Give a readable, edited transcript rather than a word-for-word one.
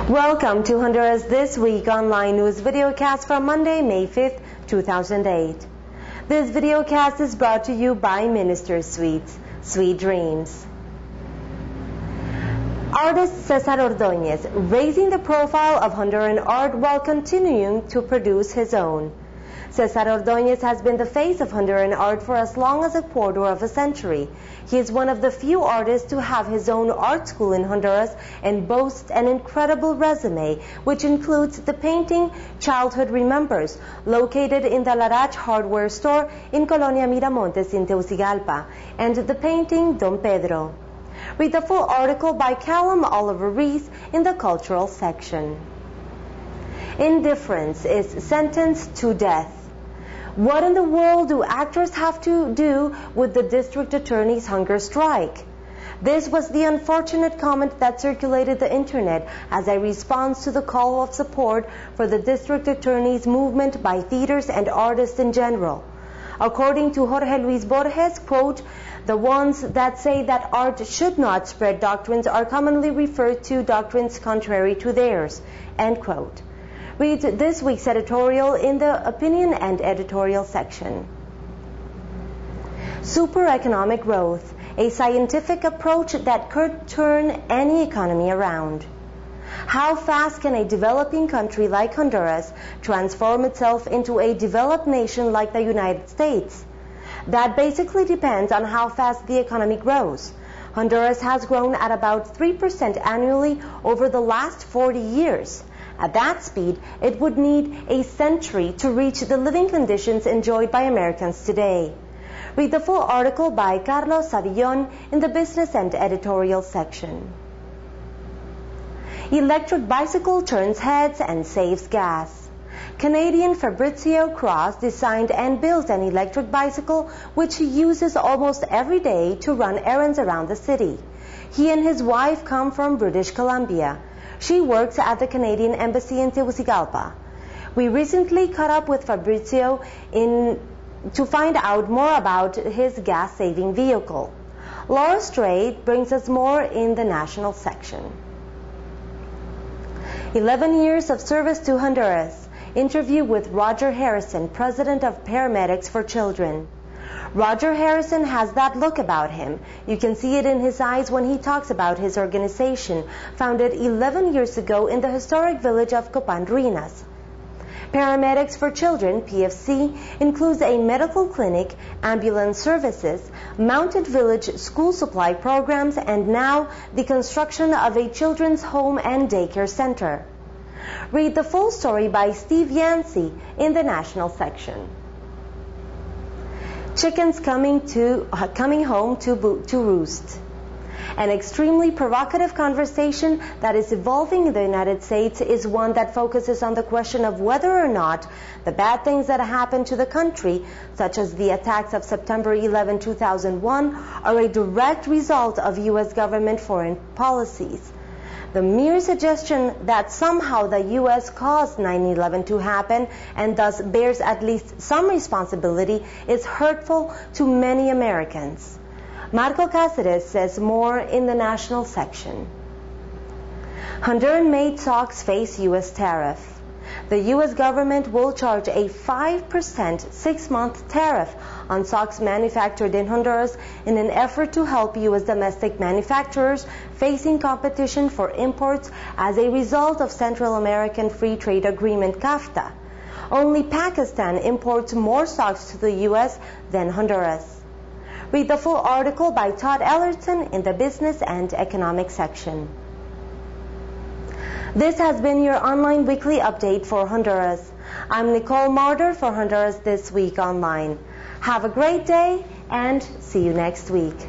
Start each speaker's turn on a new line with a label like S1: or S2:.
S1: Welcome to Honduras This Week online news videocast for Monday, May 5th, 2008. This videocast is brought to you by Minister Sweets, Sweet Dreams. Artist Cesar Ordoñez raising the profile of Honduran art while continuing to produce his own. Cesar Ordoñez has been the face of Honduran art for as long as a quarter of a century. He is one of the few artists to have his own art school in Honduras and boasts an incredible resume, which includes the painting Childhood Remembers, located in the Larach hardware store in Colonia Miramontes in Tegucigalpa, and the painting Don Pedro. Read the full article by Callum Oliver Rees in the cultural section. Indifference is sentenced to death. What in the world do actors have to do with the district attorney's hunger strike? This was the unfortunate comment that circulated the internet as a response to the call of support for the district attorney's movement by theaters and artists in general. According to Jorge Luis Borges, quote, "The ones that say that art should not spread doctrines are commonly referred to doctrines contrary to theirs," end quote. Read this week's editorial in the opinion and editorial section. Supereconomic growth, a scientific approach that could turn any economy around. How fast can a developing country like Honduras transform itself into a developed nation like the United States? That basically depends on how fast the economy grows. Honduras has grown at about 3% annually over the last 40 years. At that speed, it would need a century to reach the living conditions enjoyed by Americans today. Read the full article by Carlos Savillon in the business and editorial section. Electric bicycle turns heads and saves gas. Canadian Fabrizio Cross designed and built an electric bicycle which he uses almost every day to run errands around the city. He and his wife come from British Columbia. She works at the Canadian Embassy in Tegucigalpa. We recently caught up with Fabrizio to find out more about his gas-saving vehicle. Laura Strait brings us more in the national section. 11 years of service to Honduras. Interview with Rodger Harrison, president of Paramedics for Children. Rodger Harrison has that look about him. You can see it in his eyes when he talks about his organization, founded 11 years ago in the historic village of Copan Ruinas. Paramedics for Children, PFC, includes a medical clinic, ambulance services, mounted village school supply programs, and now the construction of a children's home and daycare center. Read the full story by Steve Yancey in the national section. Chickens coming home to roost. An extremely provocative conversation that is evolving in the United States is one that focuses on the question of whether or not the bad things that happened to the country, such as the attacks of September 11, 2001, are a direct result of U.S. government foreign policies. The mere suggestion that somehow the U.S. caused 9/11 to happen and thus bears at least some responsibility is hurtful to many Americans. Marco Cáceres says more in the national section. Honduran-made socks face U.S. tariff. The U.S. government will charge a 5% 6-month tariff on socks manufactured in Honduras in an effort to help U.S. domestic manufacturers facing competition for imports as a result of Central American Free Trade Agreement (CAFTA. Only Pakistan imports more socks to the U.S. than Honduras. Read the full article by Todd Ellerton in the business and economic section. This has been your online weekly update for Honduras. I'm Nicole Marder for Honduras This Week Online. Have a great day and see you next week.